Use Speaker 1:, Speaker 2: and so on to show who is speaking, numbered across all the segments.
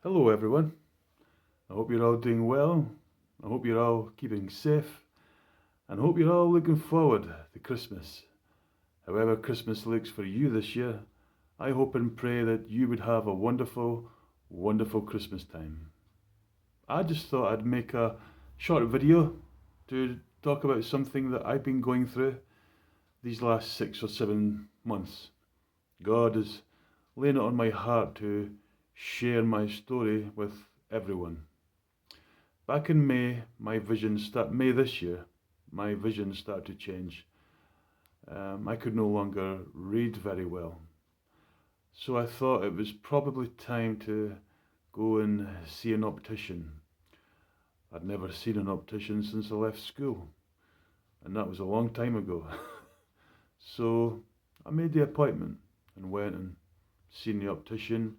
Speaker 1: Hello, everyone. I hope you're all doing well. I hope you're all keeping safe. And I hope you're all looking forward to Christmas. However, Christmas looks for you this year, I hope and pray that you would have a wonderful, wonderful Christmas time. I just thought I'd make a short video to talk about something that I've been going through these last 6 or 7 months. God is laying it on my heart to share my story with everyone. Back in May this year, my vision started to change. I could no longer read very well. So I thought it was probably time to go and see an optician. I'd never seen an optician since I left school, and that was a long time ago. So I made the appointment and went and seen the optician,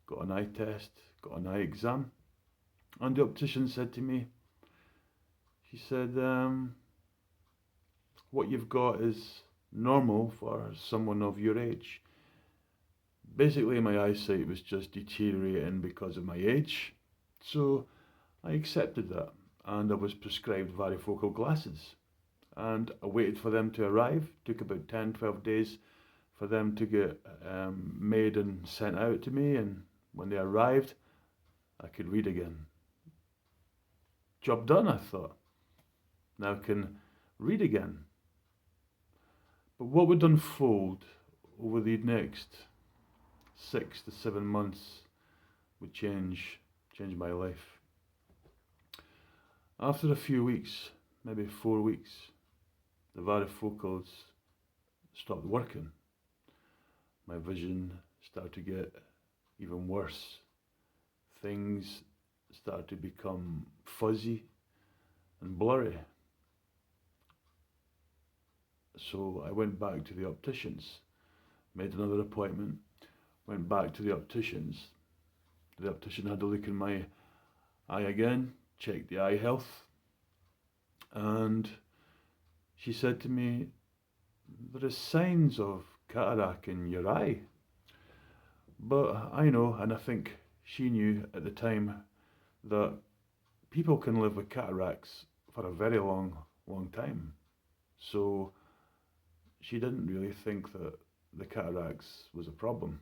Speaker 1: got an eye test, got an eye exam, and the optician said to me, she said, what you've got is normal for someone of your age. Basically, my eyesight was just deteriorating because of my age, so I accepted that and I was prescribed varifocal glasses. And I waited for them to arrive. It took about 10, 12 days for them to get made and sent out to me, and when they arrived, I could read again. Job done, I thought. Now I can read again. But what would unfold over the next 6 to 7 months would change my life. After a few weeks, maybe 4 weeks, the varifocals stopped working. My vision started to get even worse. Things started to become fuzzy and blurry. So I went back to the opticians, made another appointment, went back to the opticians. The optician had a look in my eye again, checked the eye health, and she said to me, there are signs of cataract in your eye. But I know, and I think she knew at the time, that people can live with cataracts for a very long, long time. So she didn't really think that the cataracts was a problem.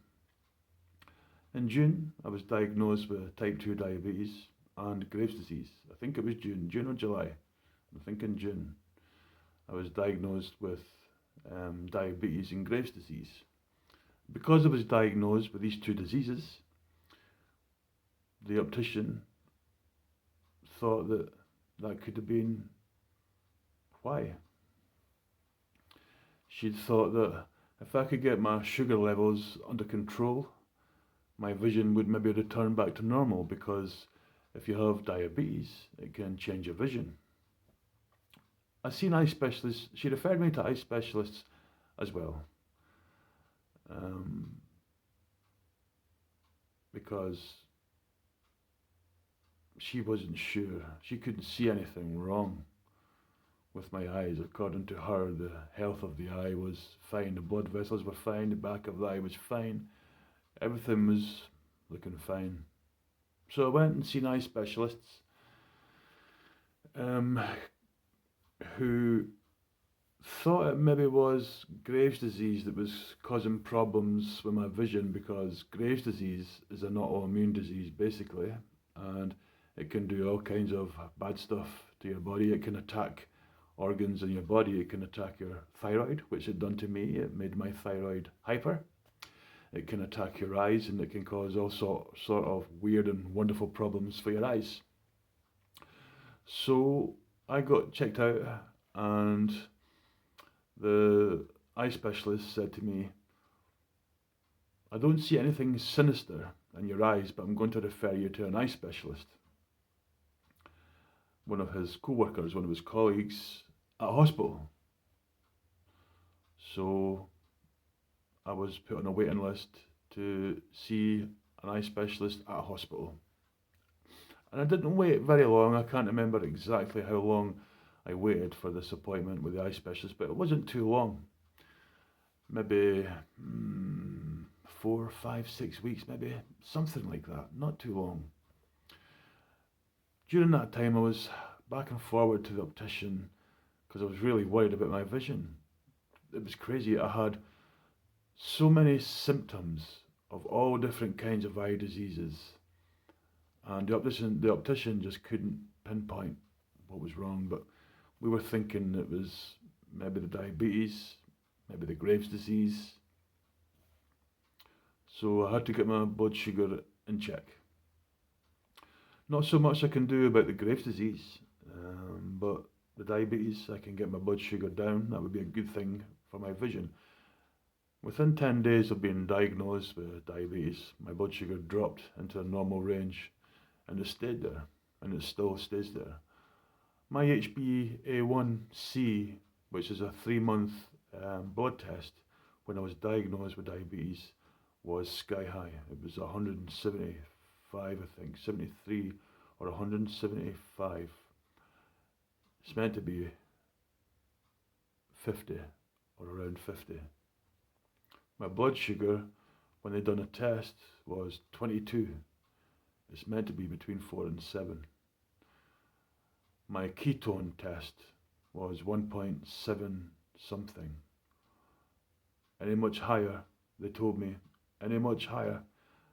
Speaker 1: In June, I was diagnosed with type 2 diabetes and Graves' disease. I think it was June or July. I'm thinking June. I was diagnosed with diabetes and Graves' disease. Because I was diagnosed with these two diseases, the optician thought that that could have been why. She'd thought that if I could get my sugar levels under control, my vision would maybe return back to normal, because if you have diabetes, it can change your vision. I seen eye specialists. She referred me to eye specialists as well, because she wasn't sure. She couldn't see anything wrong with my eyes. According to her, the health of the eye was fine. The blood vessels were fine. The back of the eye was fine. Everything was looking fine. So I went and seen eye specialists who thought it maybe was Graves' disease that was causing problems with my vision, because Graves' disease is an autoimmune disease basically, and it can do all kinds of bad stuff to your body. It can attack organs in your body. It can attack your thyroid, which it done to me. It made my thyroid hyper. It can attack your eyes, and it can cause all sort of weird and wonderful problems for your eyes. So I got checked out, and the eye specialist said to me, I don't see anything sinister in your eyes, but I'm going to refer you to an eye specialist. One of his co-workers, one of his colleagues at a hospital. So I was put on a waiting list to see an eye specialist at a hospital. And I didn't wait very long. I can't remember exactly how long I waited for this appointment with the eye specialist, but it wasn't too long. Maybe 4, 5, 6 weeks, maybe something like that, not too long. During that time, I was back and forward to the optician because I was really worried about my vision. It was crazy. I had so many symptoms of all different kinds of eye diseases, and the optician just couldn't pinpoint what was wrong. But we were thinking it was maybe the diabetes, maybe the Graves' disease. So I had to get my blood sugar in check. Not so much I can do about the Graves' disease, but the diabetes, I can get my blood sugar down. That would be a good thing for my vision. Within 10 days of being diagnosed with diabetes, my blood sugar dropped into a normal range, and it stayed there, and it still stays there. My HbA1c, which is a 3-month blood test, when I was diagnosed with diabetes, was sky high. It was 175, I think, 73 or 175. It's meant to be 50 or around 50. My blood sugar, when they done a test, was 22. It's meant to be between 4 and 7. My ketone test was 1.7 something. Any much higher, they told me, any much higher,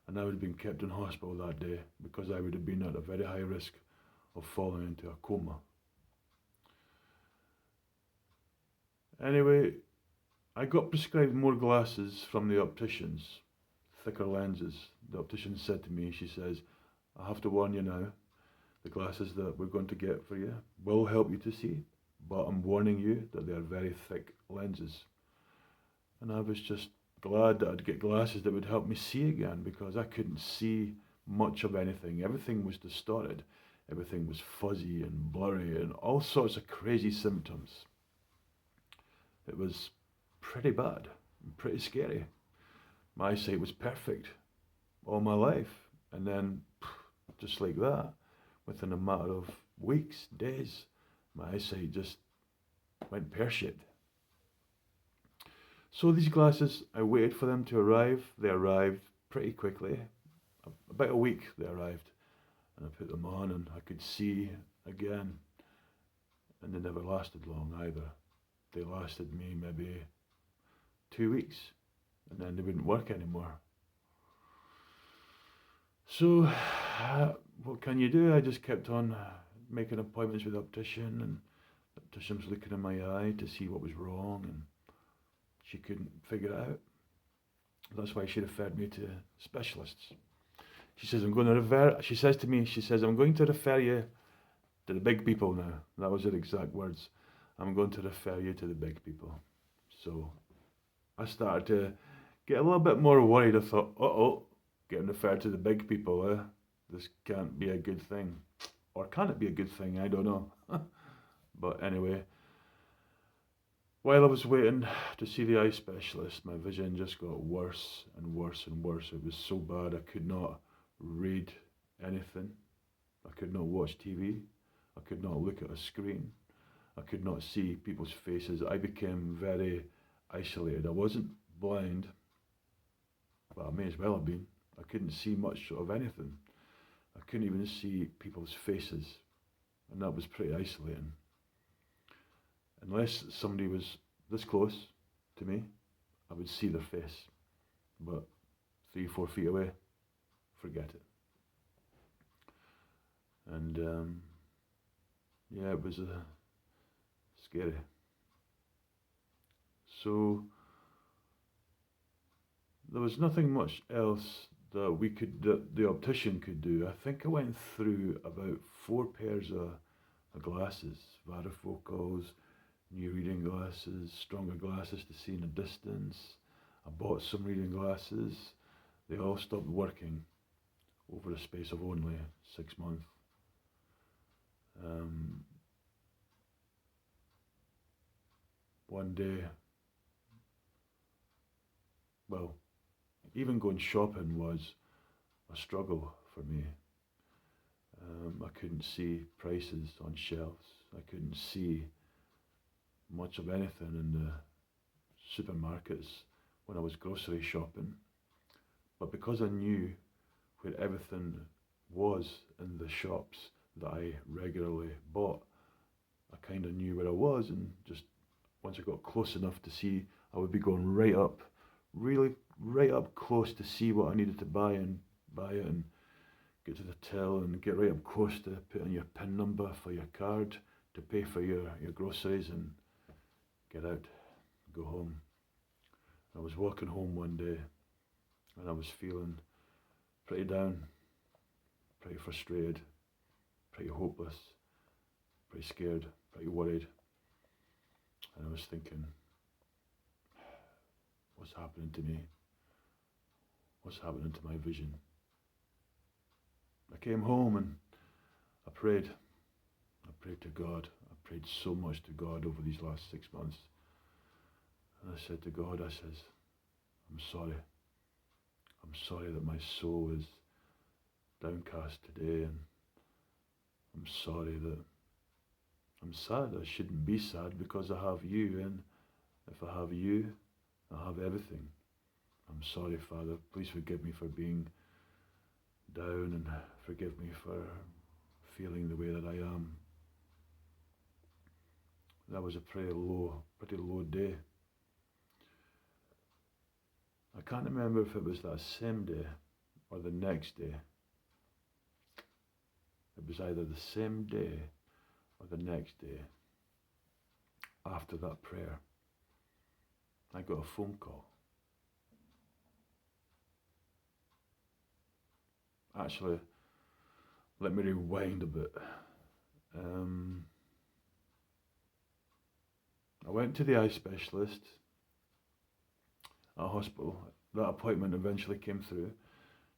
Speaker 1: and I would have been kept in hospital that day because I would have been at a very high risk of falling into a coma. Anyway, I got prescribed more glasses from the opticians, thicker lenses. The optician said to me, she says, I have to warn you now, the glasses that we're going to get for you will help you to see, but I'm warning you that they are very thick lenses. And I was just glad that I'd get glasses that would help me see again, because I couldn't see much of anything. Everything was distorted. Everything was fuzzy and blurry and all sorts of crazy symptoms. It was pretty bad and pretty scary. My eyesight was perfect all my life, and then just like that, within a matter of weeks, days, my eyesight just went pear-shaped. So these glasses, I waited for them to arrive. They arrived pretty quickly. About a week they arrived, and I put them on and I could see again. And they never lasted long either. They lasted me maybe 2 weeks, and then they wouldn't work anymore. So what can you do? I just kept on making appointments with the optician, and the optician was looking in my eye to see what was wrong, and she couldn't figure it out. That's why she referred me to specialists. She says, I'm going to refer you to the big people now. That was her exact words. I'm going to refer you to the big people. So I started to get a little bit more worried. I thought, getting referred to the big people, this can't be a good thing. Or can it be a good thing? I don't know. But anyway, while I was waiting to see the eye specialist, my vision just got worse and worse and worse. It was so bad I could not read anything. I could not watch TV. I could not look at a screen. I could not see people's faces. I became very isolated. I wasn't blind, but I may as well have been. I couldn't see much of anything. I couldn't even see people's faces, and that was pretty isolating. Unless somebody was this close to me, I would see their face, but 3-4 feet away, forget it. And yeah, it was scary. So there was nothing much else that the optician could do. I think I went through about 4 pairs of glasses, varifocals, new reading glasses, stronger glasses to see in the distance. I bought some reading glasses. They all stopped working over a space of only 6 months. One day, well, even going shopping was a struggle for me. I couldn't see prices on shelves. I couldn't see much of anything in the supermarkets when I was grocery shopping. But because I knew where everything was in the shops that I regularly bought, I kind of knew where I was, and just once I got close enough to see, I would be going right up, really right up close to see what I needed to buy and buy it and get to the till and get right up close to put in your PIN number for your card to pay for your groceries and get out, go home. I was walking home one day and I was feeling pretty down, pretty frustrated, pretty hopeless, pretty scared, pretty worried. And I was thinking, what's happening to me? What's happening to my vision? I came home and I prayed. I prayed to God. I prayed so much to God over these last 6 months. And I said to God, I says, I'm sorry. I'm sorry that my soul is downcast today, and I'm sorry that I'm sad. I shouldn't be sad because I have you, and if I have you, I have everything. I'm sorry, Father. Please forgive me for being down, and forgive me for feeling the way that I am. That was a pretty low day. I can't remember if it was that same day or the next day. It was either the same day or the next day after that prayer. I got a phone call. Actually, let me rewind a bit. I went to the eye specialist at a hospital. That appointment eventually came through.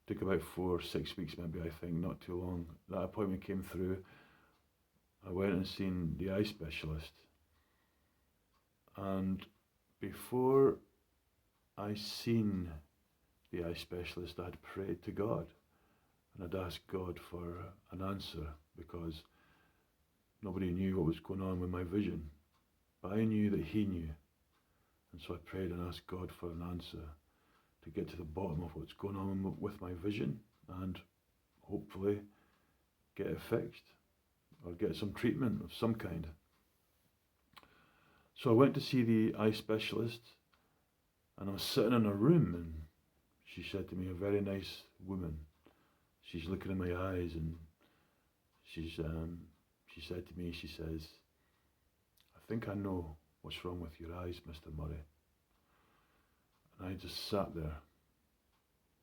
Speaker 1: Took about 4 or 6 weeks maybe, I think, not too long. That appointment came through. I went and seen the eye specialist. And before I seen the eye specialist, I had prayed to God. And I'd asked God for an answer because nobody knew what was going on with my vision. But I knew that He knew. And so I prayed and asked God for an answer to get to the bottom of what's going on with my vision and hopefully get it fixed or get some treatment of some kind. So I went to see the eye specialist, and I was sitting in a room, and she said to me, a very nice woman, she's looking in my eyes, and she said to me, she says, I think I know what's wrong with your eyes, Mr. Murray. And I just sat there,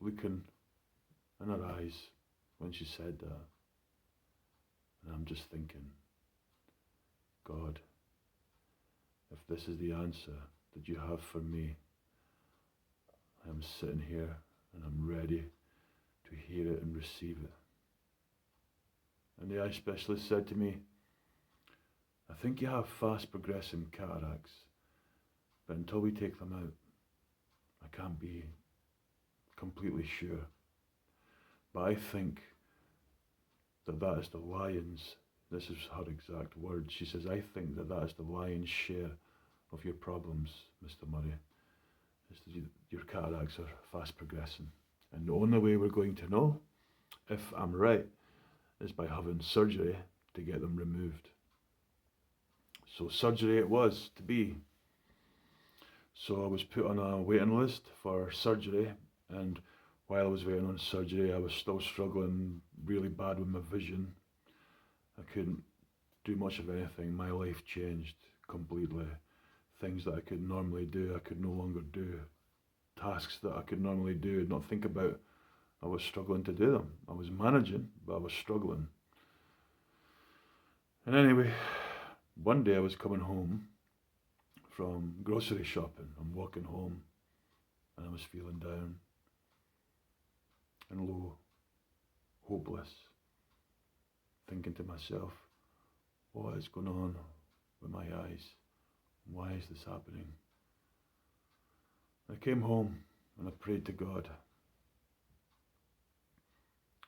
Speaker 1: looking in her eyes when she said that. And I'm just thinking, God, if this is the answer that you have for me, I am sitting here and I'm ready to hear it and receive it. And the eye specialist said to me, I think you have fast progressing cataracts, but until we take them out, I can't be completely sure. But I think that is the lion's, this is her exact words, she says, I think that is the lion's share of your problems, Mr. Murray. Your cataracts are fast progressing. And the only way we're going to know if I'm right is by having surgery to get them removed. So surgery it was to be. So I was put on a waiting list for surgery, and while I was waiting on surgery, I was still struggling really bad with my vision. I couldn't do much of anything. My life changed completely. Things that I could normally do, I could no longer do. Tasks that I could normally do, not think about, I was struggling to do them. I was managing, but I was struggling. And anyway, one day I was coming home from grocery shopping. I'm walking home and I was feeling down and low, hopeless, thinking to myself, what is going on with my eyes? Why is this happening? I came home and I prayed to God.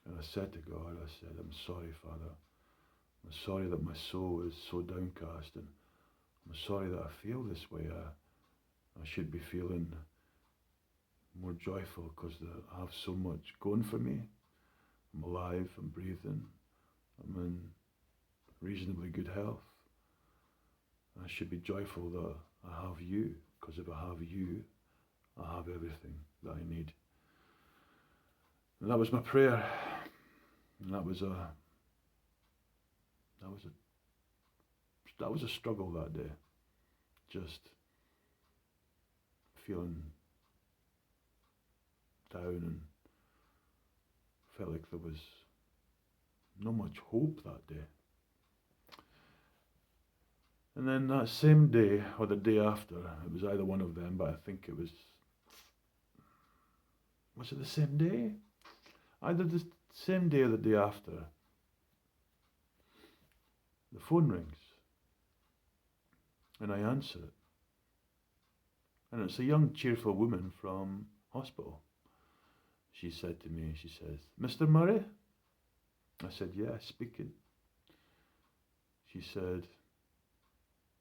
Speaker 1: And I said to God, I said, I'm sorry, Father. I'm sorry that my soul is so downcast, and I'm sorry that I feel this way. I should be feeling more joyful because I have so much going for me. I'm alive, I'm breathing, I'm in reasonably good health. I should be joyful that I have you, because if I have you, I have everything that I need. And that was my prayer. And that was a struggle that day. Just feeling down and felt like there was not much hope that day. And then that same day, or the day after, it was either one of them, but I think it was it the same day? Either the same day or the day after, the phone rings, and I answer it. And it's a young, cheerful woman from hospital. She said to me, she says, "Mr. Murray?" I said, "Yeah, speaking." She said,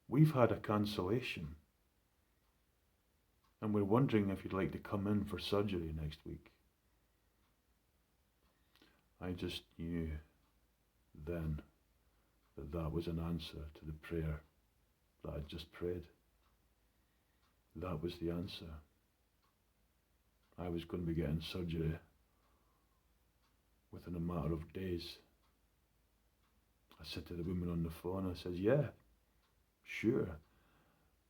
Speaker 1: "We've had a cancellation, and we're wondering if you'd like to come in for surgery next week." I just knew then that that was an answer to the prayer that I'd just prayed. That was the answer. I was going to be getting surgery within a matter of days. I said to the woman on the phone, I said, "Yeah, sure,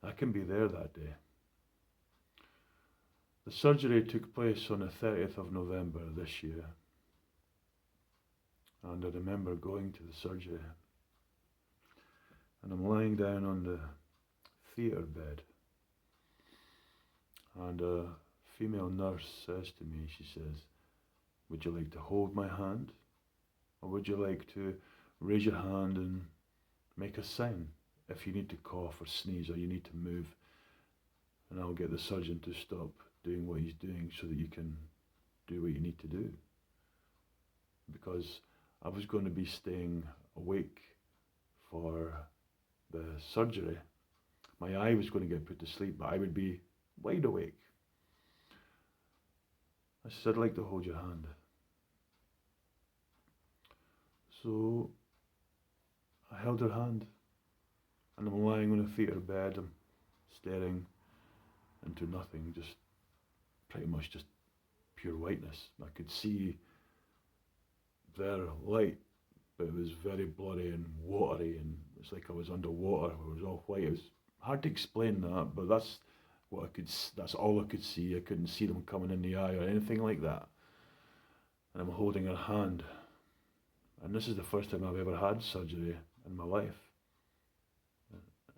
Speaker 1: I can be there that day." The surgery took place on the 30th of November this year. And I remember going to the surgery, and I'm lying down on the theatre bed, and a female nurse says to me, she says, "Would you like to hold my hand? Or would you like to raise your hand and make a sign if you need to cough or sneeze or you need to move? And I'll get the surgeon to stop doing what he's doing so that you can do what you need to do." Because I was going to be staying awake for the surgery. My eye was going to get put to sleep, but I would be wide awake. I said, "I'd like to hold your hand." So I held her hand, and I'm lying on a theatre bed. I'm staring into nothing, just pretty much just pure whiteness. I could see their light, but it was very blurry and watery, and it's like I was underwater. It was all white. It was hard to explain that, but that's what I could. That's all I could see. I couldn't see them coming in the eye or anything like that. And I'm holding her hand, and this is the first time I've ever had surgery in my life.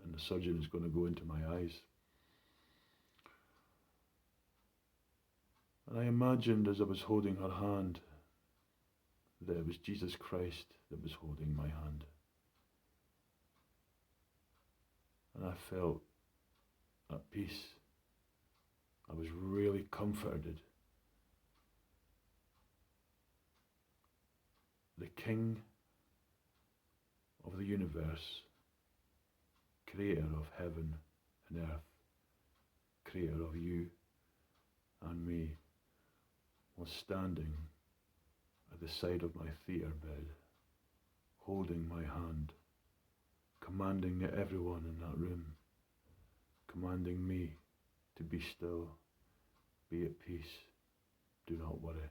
Speaker 1: And the surgeon is going to go into my eyes. And I imagined as I was holding her hand that it was Jesus Christ that was holding my hand. And I felt at peace. I was really comforted. The King of the universe, creator of heaven and earth, creator of you and me, was standing at the side of my theatre bed, holding my hand, commanding everyone in that room, commanding me to be still, be at peace, do not worry,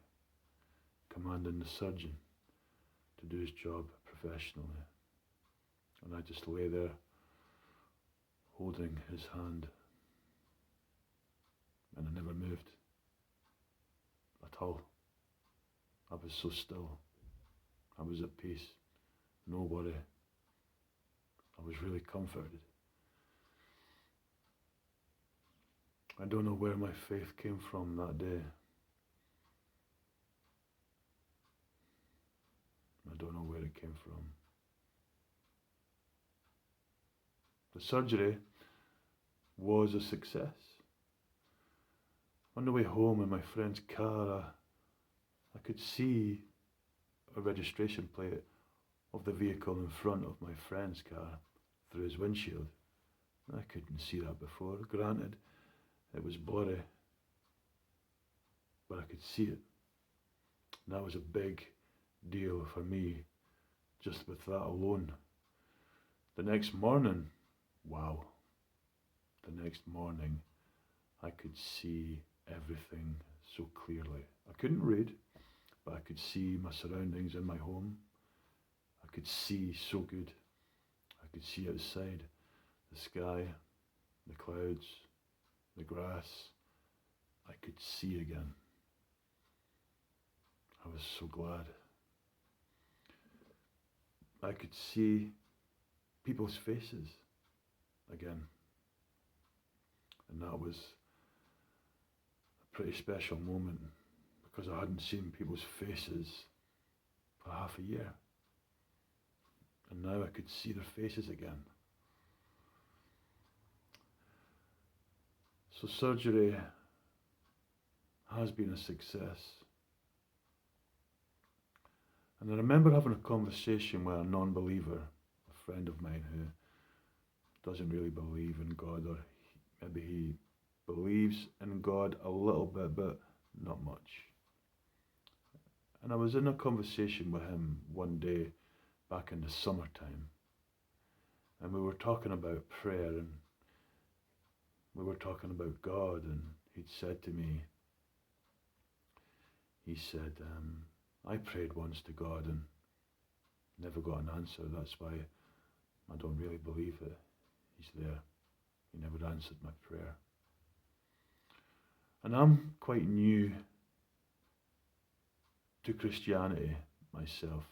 Speaker 1: commanding the surgeon to do his job professionally. And I just lay there, holding his hand, and I never moved at all. I was so still. I was at peace. No worry. I was really comforted. I don't know where my faith came from that day. I don't know where it came from. The surgery was a success. On the way home in my friend's car, I could see a registration plate of the vehicle in front of my friend's car through his windshield. I couldn't see that before. Granted, it was blurry, but I could see it. And that was a big deal for me, just with that alone. The next morning, wow, the next morning, I could see everything so clearly. I couldn't read, but I could see my surroundings in my home. I could see so good. I could see outside, the sky, the clouds, the grass. I could see again. I was so glad. I could see people's faces again. And that was a pretty special moment, because I hadn't seen people's faces for half a year. And now I could see their faces again. So surgery has been a success. And I remember having a conversation with a non-believer, a friend of mine who doesn't really believe in God, or maybe he believes in God a little bit, but not much. And I was in a conversation with him one day back in the summertime, and we were talking about prayer, and we were talking about God, and he'd said to me, he said, I prayed once to God and never got an answer. That's why I don't really believe that he's there. He never answered my prayer. And I'm quite new to Christianity myself.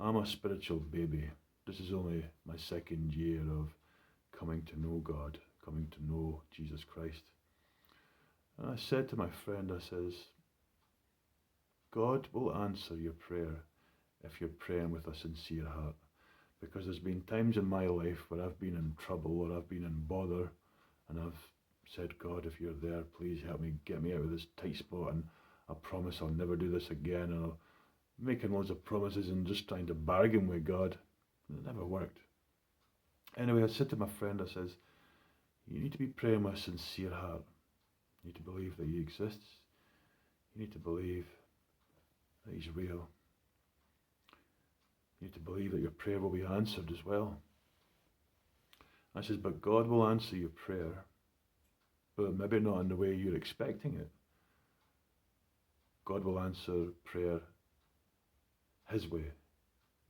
Speaker 1: I'm a spiritual baby. This is only my second year of coming to know God, coming to know Jesus Christ. And I said to my friend, I says, God will answer your prayer if you're praying with a sincere heart. Because there's been times in my life where I've been in trouble or I've been in bother, and I've said, God, if you're there, please help me, get me out of this tight spot, and I promise I'll never do this again. And I'm making loads of promises and just trying to bargain with God. It never worked. Anyway, I said to my friend, I says, you need to be praying with a sincere heart. You need to believe that he exists. You need to believe that he's real. You need to believe that your prayer will be answered as well. I says, but God will answer your prayer, but maybe not in the way you're expecting it. God will answer prayer his way,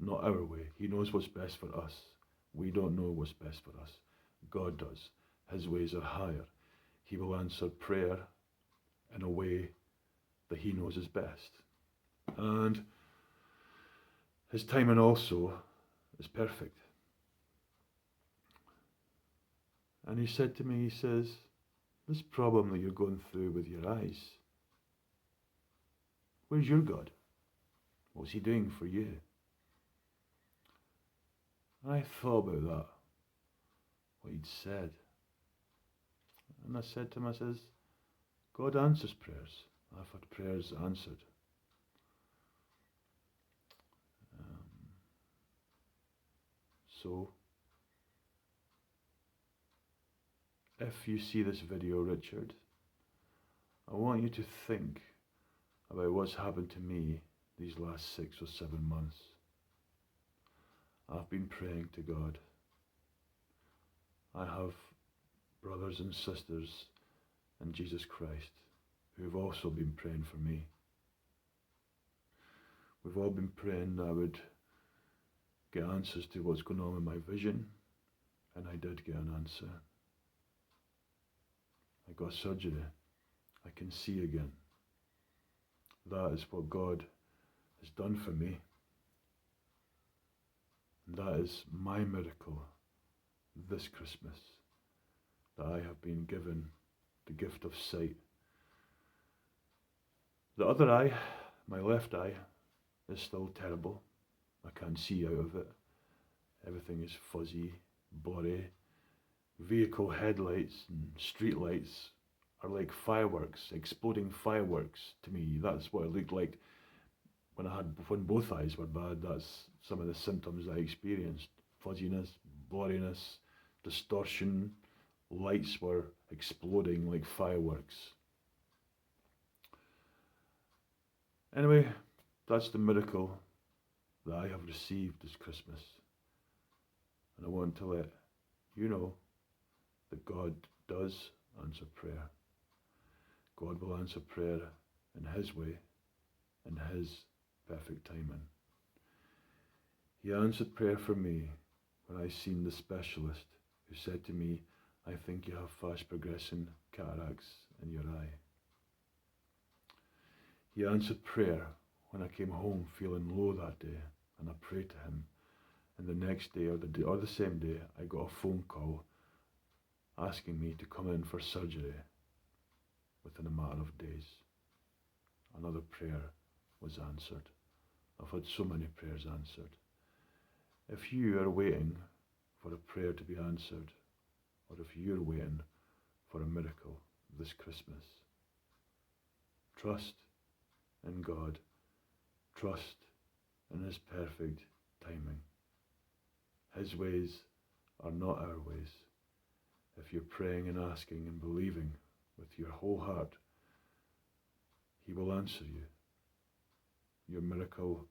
Speaker 1: not our way. He knows what's best for us. We don't know what's best for us. God does. His ways are higher. He will answer prayer in a way that he knows is best. And his timing also is perfect. And he said to me, he says, this problem that you're going through with your eyes, where's your God? What's he doing for you? And I thought about that, what he'd said. And I said to him, I says, God answers prayers. I've had prayers answered. So, if you see this video, Richard, I want you to think about what's happened to me these last 6 or 7 months. I've been praying to God. I have brothers and sisters in Jesus Christ who have also been praying for me. We've all been praying that I would get answers to what's going on with my vision, and I did get an answer. I got surgery. I can see again. That is what God has done for me. And that is my miracle this Christmas, that I have been given the gift of sight. The other eye, my left eye, is still terrible. I can't see out of it. Everything is fuzzy, blurry. Vehicle headlights and street lights are like fireworks, exploding fireworks to me. That's what it looked like when both eyes were bad. That's some of the symptoms I experienced. Fuzziness, blurriness, distortion. Lights were exploding like fireworks. Anyway, that's the miracle that I have received this Christmas. And I want to let you know that God does answer prayer. God will answer prayer in His way, in His perfect timing. He answered prayer for me when I seen the specialist who said to me, I think you have fast progressing cataracts in your eye. He answered prayer when I came home feeling low that day, and I prayed to Him. And the next day or the same day, I got a phone call asking me to come in for surgery within a matter of days. Another prayer was answered. I've had so many prayers answered. If you are waiting for a prayer to be answered, or if you're waiting for a miracle this Christmas, trust in God. Trust in His perfect timing. His ways are not our ways. If you're praying and asking and believing with your whole heart, He will answer you. Your miracle,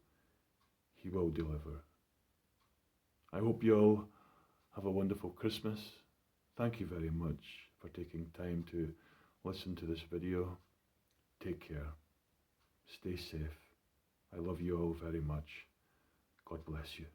Speaker 1: He will deliver. I hope you all have a wonderful Christmas. Thank you very much for taking time to listen to this video. Take care. Stay safe. I love you all very much. God bless you.